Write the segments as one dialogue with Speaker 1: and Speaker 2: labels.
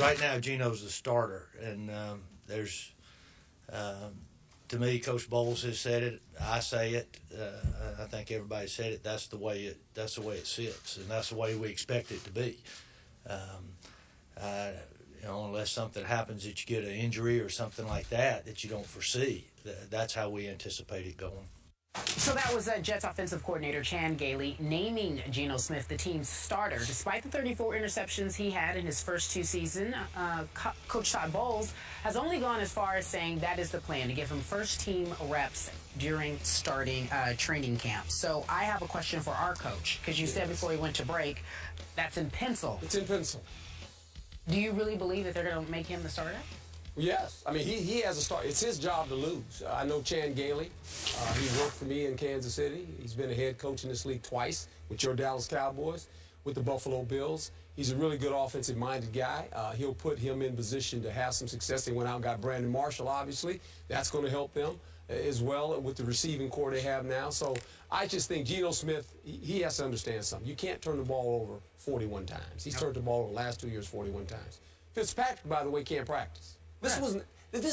Speaker 1: right now Geno's the starter, and there's to me, Coach Bowles has said it. I say it. I think everybody said it. That's the way it sits, and that's the way we expect it to be. You know, unless something happens that you get an injury or something like that you don't foresee. That's how we anticipate it going.
Speaker 2: So that was Jets offensive coordinator Chan Gailey naming Geno Smith the team's starter. Despite the 34 interceptions he had in his first 2 seasons, Coach Todd Bowles has only gone as far as saying that is the plan, to give him first-team reps during starting training camp. So I have a question for our coach, because you said before we went to break, that's in pencil.
Speaker 3: It's in pencil.
Speaker 2: Do you really believe that they're going to make him the starter?
Speaker 3: Yes. I mean, he has a start. It's his job to lose. I know Chan Gailey. He worked for me in Kansas City. He's been a head coach in this league twice with your Dallas Cowboys, with the Buffalo Bills. He's a really good offensive-minded guy. He'll put him in position to have some success. They went out and got Brandon Marshall, obviously. That's going to help them as well with the receiving core they have now. So I just think Geno Smith, he has to understand something. You can't turn the ball over 41 times. He's turned the ball over the last 2 years 41 times. Fitzpatrick, by the way, can't practice. This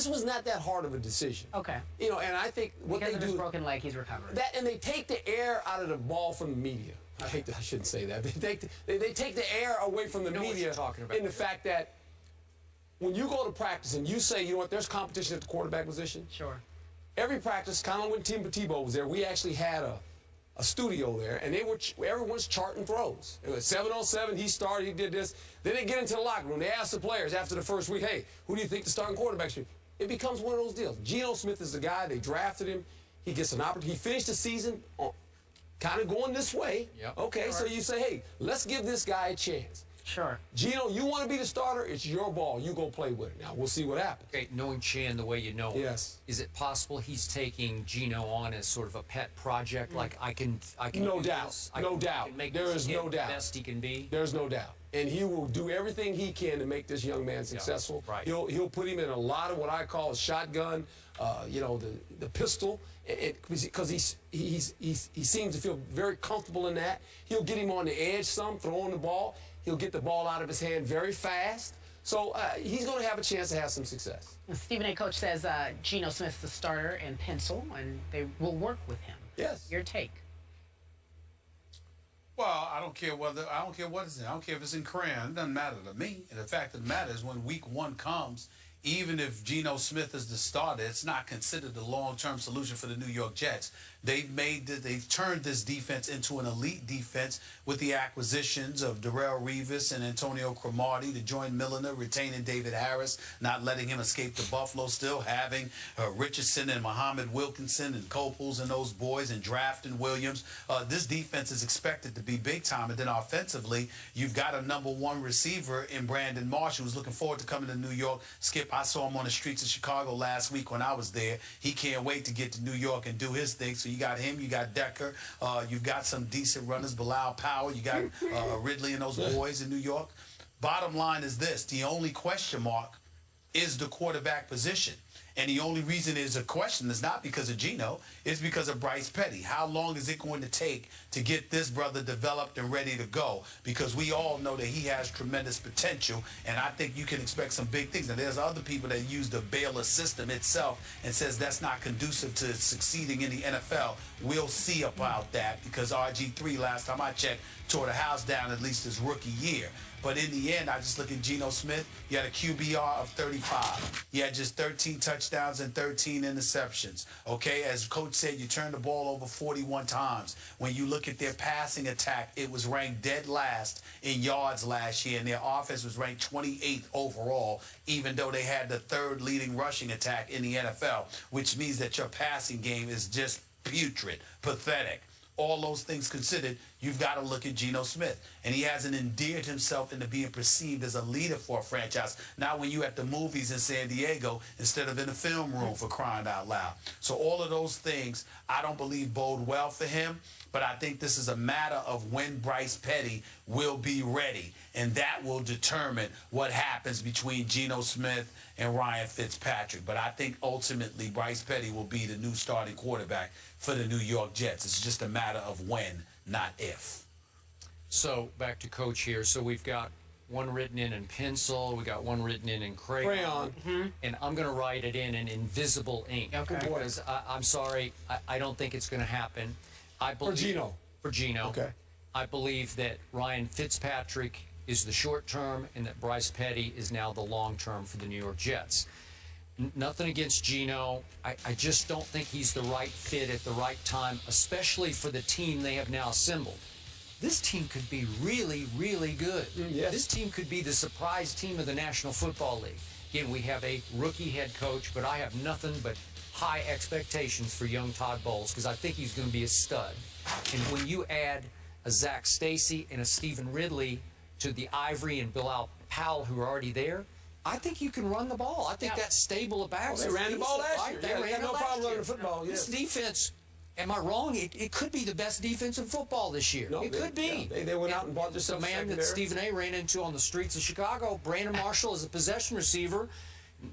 Speaker 3: was not that hard of a decision.
Speaker 2: Okay.
Speaker 3: You know, and I think what
Speaker 2: because
Speaker 3: they
Speaker 2: of
Speaker 3: do
Speaker 2: his broken leg, he's recovered.
Speaker 3: That, and they take the air out of the ball from the media. I shouldn't say that. They take the air away from the media in the fact that when you go to practice and you say, you know what, there's competition at the quarterback position.
Speaker 2: Sure.
Speaker 3: Every practice, kind of when Tim Tebow was there, we actually had a studio there, and everyone's charting throws. It was 7-on-7, he started, he did this. Then they get into the locker room. They ask the players after the first week, hey, who do you think the starting quarterback should be? It becomes one of those deals. Geno Smith is the guy. They drafted him. He gets an opportunity. He finished the season kind of going this way.
Speaker 4: Yep.
Speaker 3: Okay, sure. So you say, hey, let's give this guy a chance.
Speaker 2: Sure.
Speaker 3: Geno, you want to be the starter, it's your ball. You go play with it. Now, we'll see what happens.
Speaker 4: Okay, knowing Chan the way you know him,
Speaker 3: yes.
Speaker 4: Is it possible he's taking Geno on as sort of a pet project? Like, I can
Speaker 3: no
Speaker 4: do
Speaker 3: doubt.
Speaker 4: this.
Speaker 3: No doubt.
Speaker 4: There
Speaker 3: is no doubt.
Speaker 4: The best he can be.
Speaker 3: There's no doubt. And he will do everything he can to make this young man successful.
Speaker 4: Yeah, right.
Speaker 3: He'll put him in a lot of what I call a shotgun, you know, the pistol, because he seems to feel very comfortable in that. He'll get him on the edge some, throwing the ball. He'll get the ball out of his hand very fast. So he's going to have a chance to have some success.
Speaker 2: Stephen A. Coach says Geno Smith's the starter in pencil, and they will work with him.
Speaker 3: Yes.
Speaker 2: Your take?
Speaker 5: Well, I don't care what it's in. I don't care if it's in crayon. It doesn't matter to me. And the fact of the matter is, when week 1 comes, even if Geno Smith is the starter, it's not considered the long-term solution for the New York Jets. They've turned this defense into an elite defense with the acquisitions of Darrelle Revis and Antonio Cromartie to join Milner, retaining David Harris, not letting him escape to Buffalo, still having Richardson and Muhammad Wilkinson and Copels and those boys, and drafting Williams. This defense is expected to be big time. And then offensively, you've got a #1 receiver in Brandon Marshall, who's looking forward to coming to New York. Skip, I saw him on the streets of Chicago last week when I was there. He can't wait to get to New York and do his thing. So you got him, you got Decker, you've got some decent runners, Bilal Powell, you got Ridley and those boys in New York. Bottom line is this: the only question mark is the quarterback position. And the only reason it's a question is not because of Geno, it's because of Bryce Petty. How long is it going to take to get this brother developed and ready to go? Because we all know that he has tremendous potential, and I think you can expect some big things. Now, there's other people that use the Bayless system itself and says that's not conducive to succeeding in the NFL. We'll see about that, because RG3, last time I checked, tore the house down at least his rookie year. But in the end, I just look at Geno Smith. He had a QBR of 35. He had just 13 touchdowns and 13 interceptions. Okay, as Coach said, you turned the ball over 41 times. When you look at their passing attack, it was ranked dead last in yards last year, and their offense was ranked 28th overall, even though they had the 3rd leading rushing attack in the NFL, which means that your passing game is just putrid, pathetic. All those things considered, you've got to look at Geno Smith. And he hasn't endeared himself into being perceived as a leader for a franchise. Not when you at the movies in San Diego instead of in the film room, for crying out loud. So all of those things, I don't believe bode well for him. But I think this is a matter of when Bryce Petty will be ready. And that will determine what happens between Geno Smith and Ryan Fitzpatrick. But I think ultimately Bryce Petty will be the new starting quarterback for the New York Jets. It's just a matter of when, not if.
Speaker 4: So back to Coach here. So we've got one written in pencil. We got one written in crayon. And I'm going to write it in invisible ink.
Speaker 2: Okay.
Speaker 4: Because I'm sorry, I don't think it's going to happen. I believe,
Speaker 3: For Geno.
Speaker 4: For Geno.
Speaker 3: Okay.
Speaker 4: I believe that Ryan Fitzpatrick is the short term and that Bryce Petty is now the long term for the New York Jets. Nothing against Geno. I just don't think he's the right fit at the right time, especially for the team they have now assembled. This team could be really, really good.
Speaker 3: Yes.
Speaker 4: This team could be the surprise team of the National Football League. Again, we have a rookie head coach, but I have nothing but high expectations for young Todd Bowles because I think he's going to be a stud. And when you add a Zach Stacy and a Stephen Ridley to the Ivory and Bilal Powell who are already there, I think you can run the ball. I think that's stable of backs.
Speaker 3: They ran the ball last year.
Speaker 4: They ran
Speaker 3: no problem running the football.
Speaker 4: This defense, am I wrong? It could be the best defense in football this year.
Speaker 3: No,
Speaker 4: it could be.
Speaker 3: Yeah, they went out and bought
Speaker 4: the
Speaker 3: themselves
Speaker 4: man that Stephen A. ran into on the streets of Chicago. Brandon Marshall is a possession receiver.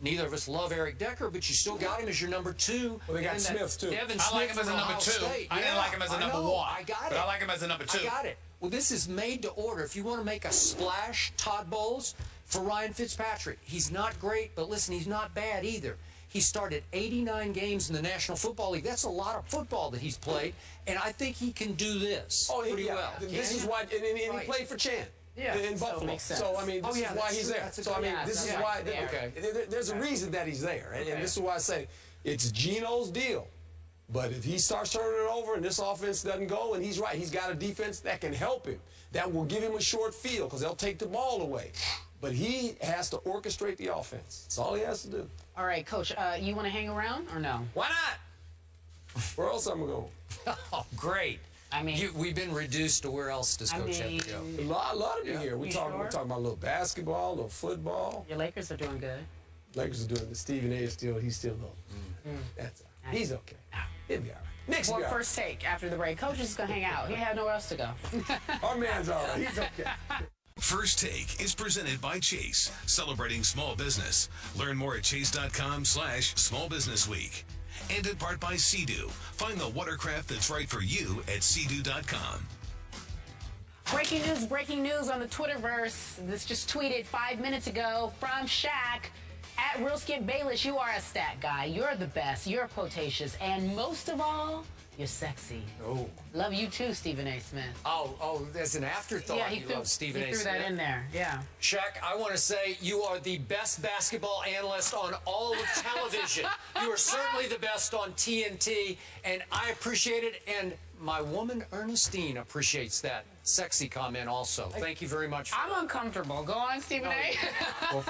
Speaker 4: Neither of us love Eric Decker, but you still got him as your number 2.
Speaker 3: Well, they got Smith, too.
Speaker 4: Devin
Speaker 5: I like
Speaker 4: Smith
Speaker 5: him as a
Speaker 4: from
Speaker 5: number
Speaker 4: Ohio
Speaker 5: 2.
Speaker 4: State.
Speaker 5: I didn't like him as a number 1.
Speaker 4: I got it.
Speaker 5: But I like him as a number 2.
Speaker 4: I got it. Well, this is made to order. If you want to make a splash, Todd Bowles, for Ryan Fitzpatrick. He's not great, but listen, he's not bad either. He started 89 games in the National Football League. That's a lot of football that he's played, and I think he can do this pretty well.
Speaker 3: This is why, and he played for Chan. In
Speaker 2: so it
Speaker 3: Buffalo.
Speaker 2: makes sense.
Speaker 3: So, I mean, this is why he's there. So, I mean, this is why, there's a reason that he's there. And this is why I say it's Geno's deal. But if he starts turning it over and this offense doesn't go, and he's right, he's got a defense that can help him, that will give him a short field because they'll take the ball away. But he has to orchestrate the offense. That's all he has to do.
Speaker 2: All right, Coach, you want to hang around or no?
Speaker 4: Why not?
Speaker 3: Where else am I going?
Speaker 4: Oh, great.
Speaker 2: I mean,
Speaker 4: we've been reduced to where else does Coach have to go?
Speaker 3: A lot of you here. We're talking about a little basketball, a little football.
Speaker 2: Your Lakers are doing good.
Speaker 3: Lakers are doing it. Stephen A. He's still low. That's all right. He's okay. He'll be all right. Next
Speaker 2: Well, first take after the break. Coach is going to hang out. He had nowhere else to go.
Speaker 3: Our man's all right. He's okay.
Speaker 6: First Take is presented by Chase, celebrating small business. Learn more at chase.com/smallbusinessweek. And in part by Sea-Doo. Find the watercraft that's right for you at seadoo.com.
Speaker 2: Breaking news on the Twitterverse. This just tweeted 5 minutes ago from Shaq. At Real Skip Bayless, you are a stat guy. You're the best. You're quotacious. And most of all, you're sexy.
Speaker 4: Oh.
Speaker 2: Love you too, Stephen A. Smith.
Speaker 4: Oh, there's an afterthought.
Speaker 2: Yeah, he threw that in there. Yeah.
Speaker 4: Shaq, I want to say you are the best basketball analyst on all of television. You are certainly the best on TNT, and I appreciate it, and my woman Ernestine appreciates that sexy comment also. Thank you very much.
Speaker 2: I'm uncomfortable. Go on, Stephen A.
Speaker 5: Well,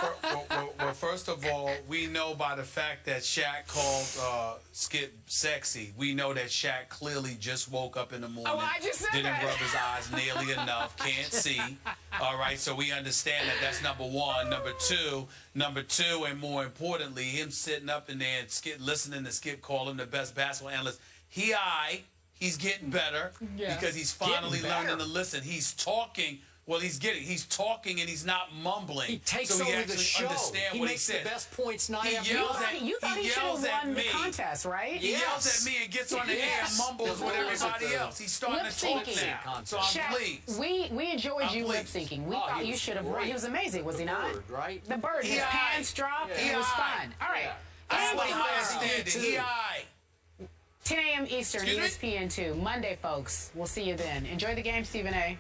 Speaker 5: first of all, we know by the fact that Shaq called Skip sexy, we know that Shaq clearly just woke up in the morning.
Speaker 2: Oh, I just said
Speaker 5: didn't
Speaker 2: that.
Speaker 5: rub his eyes nearly enough, can't see. All right, so we understand that that's number one. Number two, and more importantly, him sitting up in there and listening to Skip call him the best basketball analyst. He's getting better because he's finally learning to listen. He's talking. Well, he's talking and he's not mumbling.
Speaker 4: He takes
Speaker 5: so he
Speaker 4: over
Speaker 5: actually
Speaker 4: the show.
Speaker 5: Understand
Speaker 4: he
Speaker 5: what
Speaker 4: makes
Speaker 5: he says.
Speaker 4: the best points night after
Speaker 5: He
Speaker 2: You thought he should have won the contest, right?
Speaker 5: He yells at me and gets on the air and mumbles with everybody else. He's starting to talk now. So I'm
Speaker 2: Shaq,
Speaker 5: pleased.
Speaker 2: We enjoyed you lip syncing. We thought you should have won. He was amazing, was he not?
Speaker 4: Bird, right?
Speaker 2: The bird. His pants dropped. It was fun. All right.
Speaker 5: That's what
Speaker 2: Tomorrow,
Speaker 5: he did.
Speaker 2: 10 a.m. Eastern,
Speaker 5: Excuse me?
Speaker 2: ESPN 2. Monday, folks. We'll see you then. Enjoy the game, Stephen A.